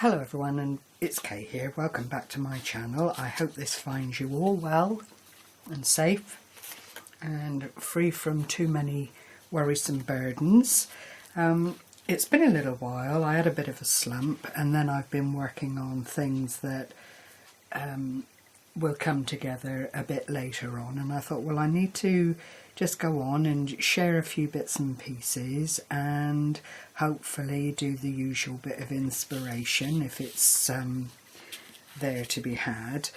Hello everyone, and it's Kay here. Welcome back to my channel. I hope this finds you all well and safe and free from too many worrisome burdens. It's been a little while. I had a bit of a slump, and then I've been working on things that will come together a bit later on, and I thought, well, I need to just go on and share a few bits and pieces and hopefully do the usual bit of inspiration if it's there to be had.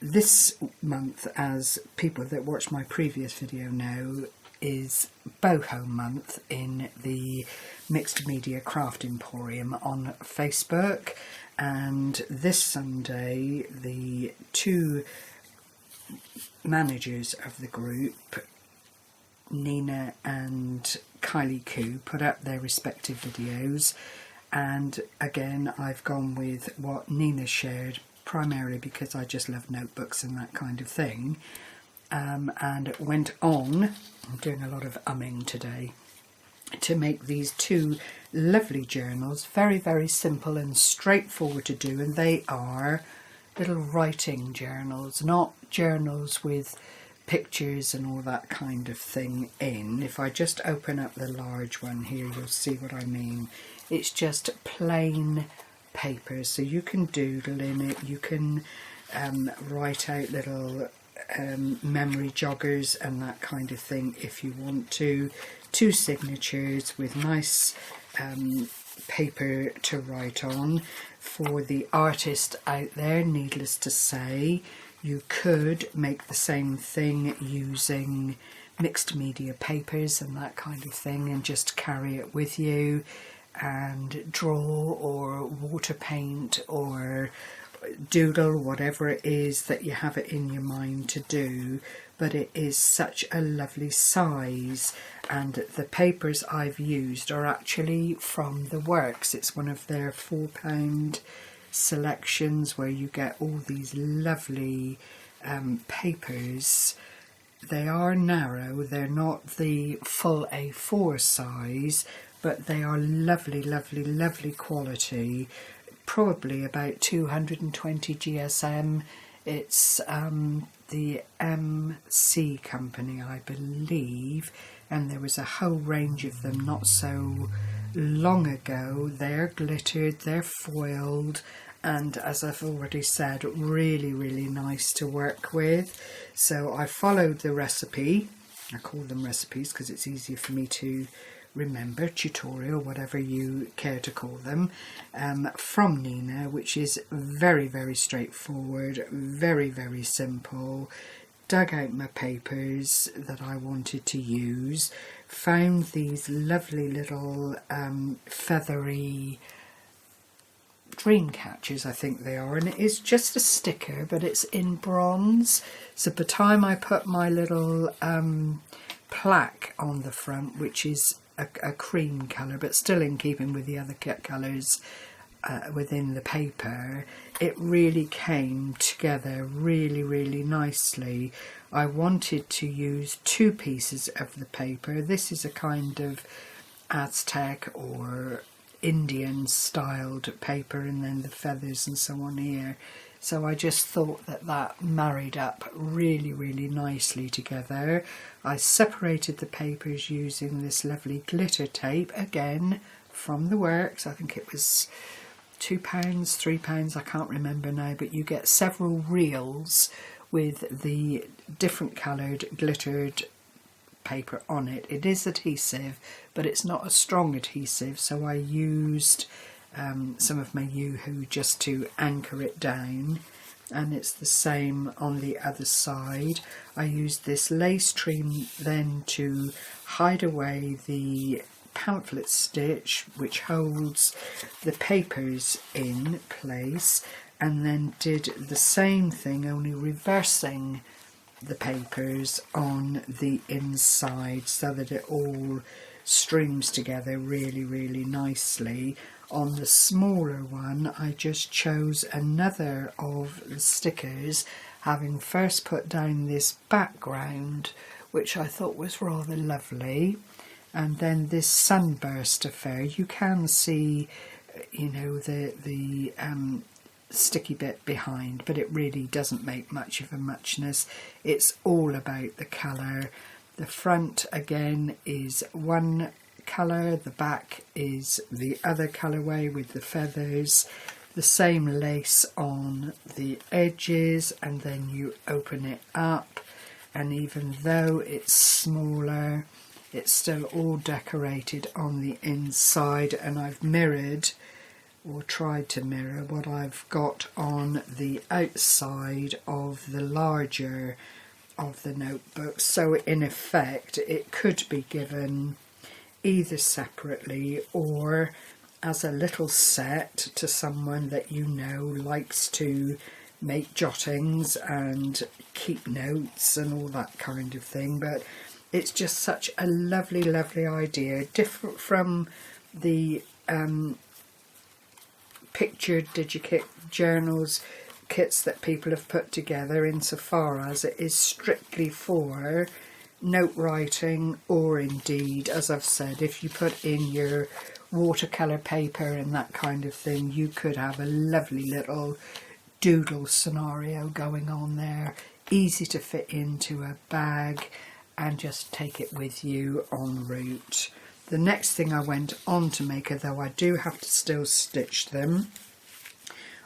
This month, as people that watched my previous video know, is Boho month in the Mixed Media Craft Emporium on Facebook, and this Sunday the two managers of the group, Nina and Kylie Koo, put up their respective videos, and again I've gone with what Nina shared, primarily because I just love notebooks and that kind of thing, and went on, I'm doing a lot of umming today, to make these two lovely journals, very simple and straightforward to do, and they are little writing journals, not journals with pictures and all that kind of thing in. If I just open up the large one here, you'll see what I mean. It's just plain paper, so you can doodle in it, you can write out little memory joggers and that kind of thing if you want to. Two signatures with nice paper to write on. For the artist out there, needless to say, you could make the same thing using mixed media papers and that kind of thing and just carry it with you and draw or water paint or doodle, whatever it is that you have it in your mind to do. But it is such a lovely size, and the papers I've used are actually from the works. It's one of their £4 selections where you get all these lovely papers. They are narrow, they're not the full A4 size, but they are lovely quality, probably about 220 GSM. It's the MC company, I believe, and there was a whole range of them not so long ago. They're glittered, they're foiled, and as I've already said, really nice to work with. So I followed the recipe. I call them recipes because it's easier for me to remember, tutorial, whatever you care to call them, from Nina, which is very straightforward, very simple. Dug out my papers that I wanted to use, found these lovely little feathery dream catchers, I think they are, and it is just a sticker, but it's in bronze. So by the time I put my little plaque on the front, which is a cream colour but still in keeping with the other colours within the paper, it really came together really nicely. I wanted to use two pieces of the paper. This is a kind of Aztec or Indian styled paper, and then the feathers and so on here. So I just thought that married up really nicely together. I separated the papers using this lovely glitter tape, again from the works. I think it was £2, £3, I can't remember now, but you get several reels with the different coloured glittered paper on it. It is adhesive, but it's not a strong adhesive, so I used some of my Yoo-hoo just to anchor it down, and it's the same on the other side. I used this lace trim then to hide away the pamphlet stitch which holds the papers in place, and then did the same thing, only reversing the papers on the inside so that it all streams together really nicely. On the smaller one, I just chose another of the stickers, having first put down this background, which I thought was rather lovely, and then this sunburst affair. You can see you know, the sticky bit behind, but it really doesn't make much of a muchness. It's all about the colour. The front again is one colour, the back is the other colourway with the feathers, the same lace on the edges, and then you open it up, and even though it's smaller, it's still all decorated on the inside, and I've mirrored or tried to mirror what I've got on the outside of the larger of the notebook. So in effect it could be given either separately or as a little set to someone that you know likes to make jottings and keep notes and all that kind of thing. But it's just such a lovely, lovely idea, different from the pictured digikit journals kits that people have put together, insofar as it is strictly for note writing, or indeed, as I've said, if you put in your watercolour paper and that kind of thing, you could have a lovely little doodle scenario going on there, easy to fit into a bag and just take it with you en route. The next thing I went on to make, though I do have to still stitch them,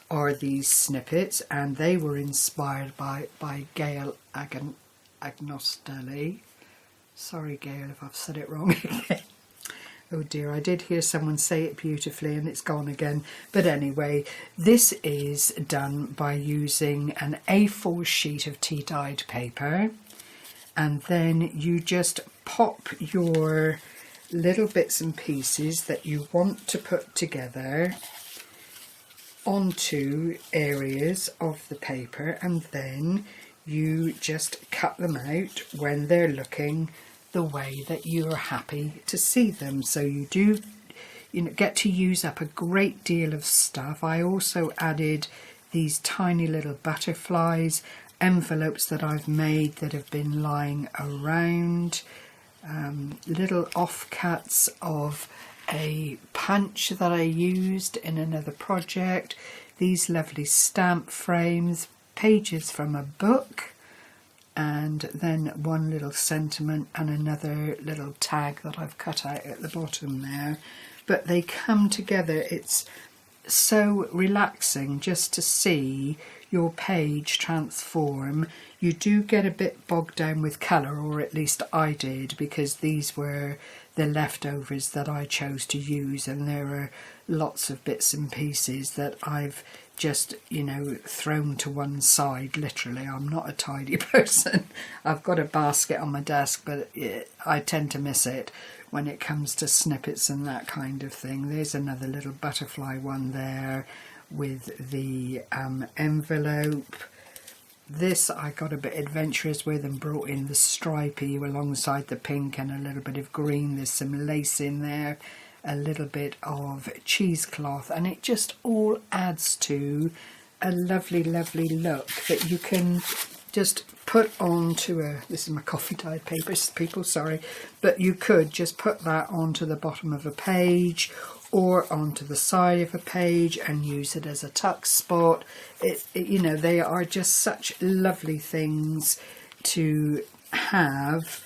are these snippets, and they were inspired by Gail Agnostelli. Sorry Gail if I've said it wrong again. Oh dear, I did hear someone say it beautifully and it's gone again. But anyway, this is done by using an A4 sheet of tea-dyed paper, and then you just pop your little bits and pieces that you want to put together onto areas of the paper, and then you just cut them out when they're looking the way that you're happy to see them. So you do, you know, get to use up a great deal of stuff. I also added these tiny little butterflies, envelopes that I've made that have been lying around, little offcuts of a punch that I used in another project, these lovely stamp frames, pages from a book, and then one little sentiment and another little tag that I've cut out at the bottom there. But they come together. It's so relaxing just to see your page transform. You do get a bit bogged down with colour, or at least I did, because these were the leftovers that I chose to use, and there are lots of bits and pieces that I've just, you know, thrown to one side. Literally, I'm not a tidy person. I've got a basket on my desk, but I tend to miss it when it comes to snippets and that kind of thing. There's another little butterfly one there with the envelope. This I got a bit adventurous with and brought in the stripy alongside the pink and a little bit of green. There's some lace in there, a little bit of cheesecloth, and it just all adds to a lovely, lovely look that you can just put onto a, this is my coffee dyed paper, people, sorry, but you could just put that onto the bottom of a page or onto the side of a page and use it as a tuck spot. You know, they are just such lovely things to have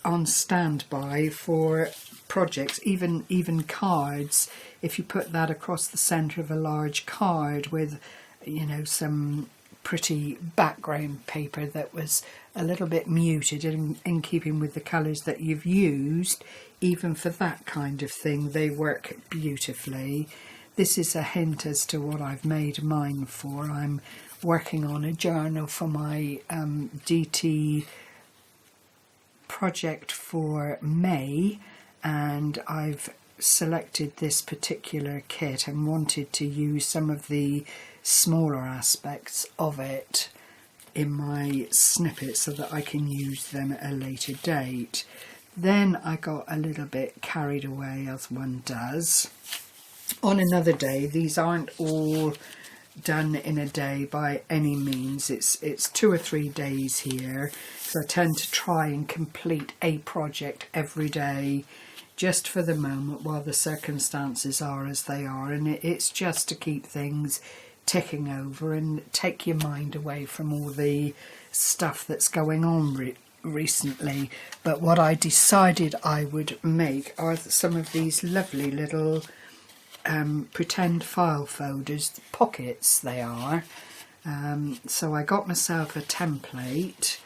on standby for projects, even cards. If you put that across the centre of a large card with, you know, some pretty background paper that was a little bit muted and in keeping with the colours that you've used, even for that kind of thing, they work beautifully. This is a hint as to what I've made mine for. I'm working on a journal for my DT project for May, and I've selected this particular kit and wanted to use some of the smaller aspects of it in my snippets so that I can use them at a later date. Then I got a little bit carried away, as one does. On another day, these aren't all done in a day by any means. It's 2 or 3 days here, so I tend to try and complete a project every day just for the moment while the circumstances are as they are, and it's just to keep things ticking over and take your mind away from all the stuff that's going on recently. But what I decided I would make are some of these lovely little pretend file folders, pockets they are. So I got myself a template,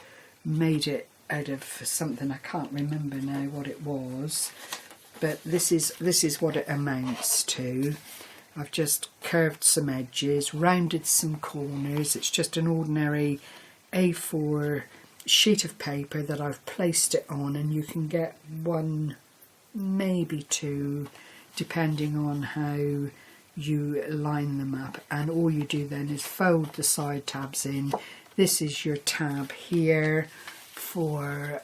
made it out of something, I can't remember now what it was, but this is what it amounts to. I've just curved some edges, rounded some corners. It's just an ordinary A4 sheet of paper that I've placed it on, and you can get one, maybe two, depending on how you line them up. And all you do then is fold the side tabs in. This is your tab here for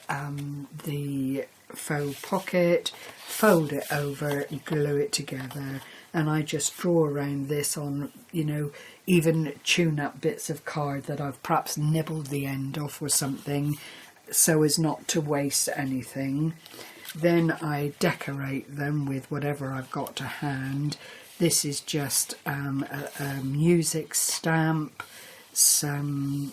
the faux pocket. Fold it over, glue it together, and I just draw around this on, you know, even tune up bits of card that I've perhaps nibbled the end off or something, so as not to waste anything. Then I decorate them with whatever I've got to hand. This is just a music stamp, some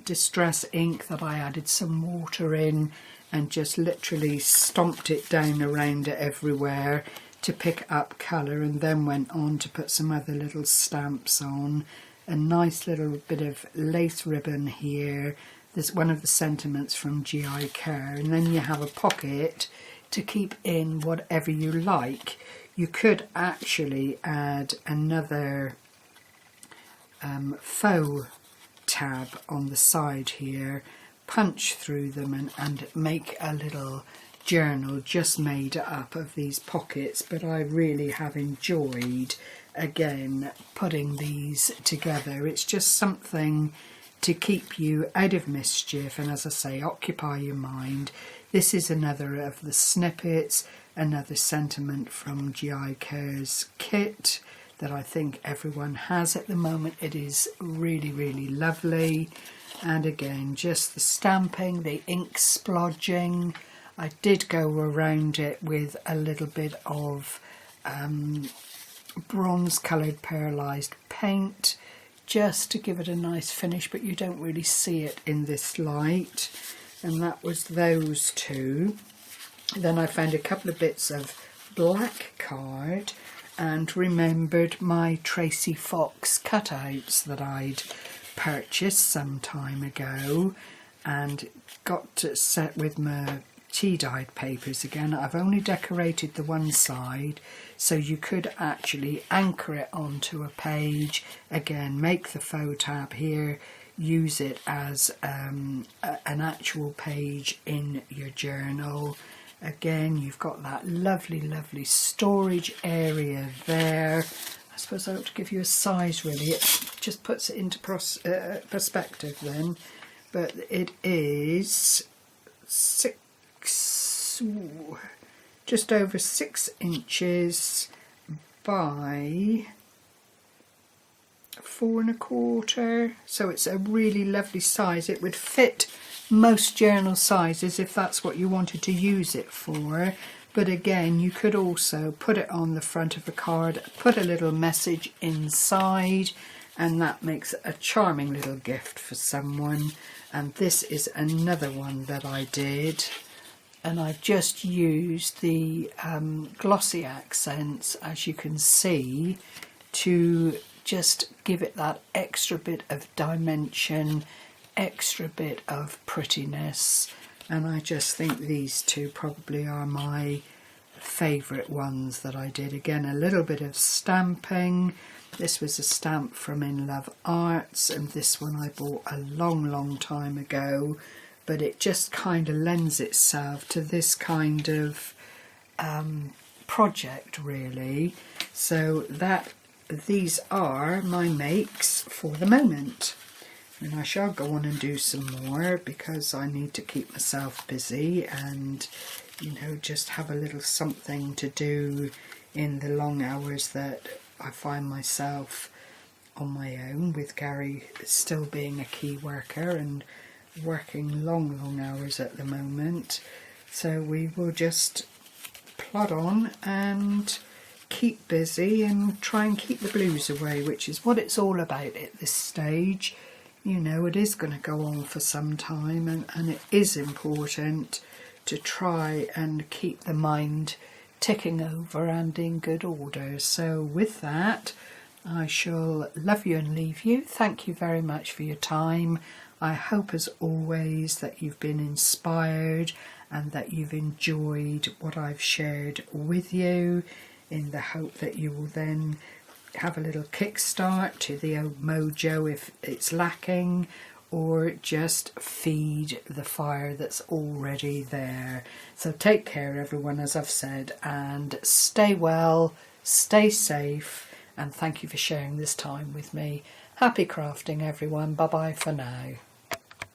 distress ink that I added some water in and just literally stomped it down around it everywhere to pick up colour, and then went on to put some other little stamps on. A nice little bit of lace ribbon here. There's one of the sentiments from G.I. Kerr, and then you have a pocket to keep in whatever you like. You could actually add another faux tab on the side here, punch through them and make a little journal just made up of these pockets. But I really have enjoyed, again, putting these together. It's just something to keep you out of mischief and, as I say, occupy your mind. This is another of the snippets, another sentiment from G.I. Kerr's kit that I think everyone has at the moment. It is really, really lovely. And again, just the stamping, the ink splodging. I did go around it with a little bit of bronze coloured pearlised paint just to give it a nice finish, but you don't really see it in this light. And that was those two. Then I found a couple of bits of black card and remembered my Tracey Fox cutouts that I'd purchased some time ago, and got to set with my tea-dyed papers again. I've only decorated the one side, so you could actually anchor it onto a page. Again, make the faux tab here, use it as an actual page in your journal. Again, you've got that lovely, lovely storage area there. I suppose I ought to give you a size, really. It just puts it into perspective then. But it is just over 6 inches by 4 1/4. So it's a really lovely size. It would fit most journal sizes if that's what you wanted to use it for. But again, you could also put it on the front of a card, put a little message inside, and that makes a charming little gift for someone. And this is another one that I did, and I've just used the glossy accents, as you can see, to just give it that extra bit of dimension, extra bit of prettiness. And I just think these two probably are my favourite ones that I did. Again, a little bit of stamping. This was a stamp from In Love Arts, and this one I bought a long time ago, but it just kind of lends itself to this kind of project, really. So these are my makes for the moment. And I shall go on and do some more because I need to keep myself busy and, you know, just have a little something to do in the long hours that I find myself on my own, with Gary still being a key worker and working long hours at the moment. So we will just plod on and keep busy and try and keep the blues away, which is what it's all about at this stage. You know, it is going to go on for some time, and it is important to try and keep the mind ticking over and in good order. So with that, I shall love you and leave you. Thank you very much for your time. I hope as always that you've been inspired and that you've enjoyed what I've shared with you, in the hope that you will then have a little kickstart to the old mojo if it's lacking, or just feed the fire that's already there. So take care everyone, as I've said, and stay well, stay safe, and thank you for sharing this time with me. Happy crafting everyone. Bye bye for now.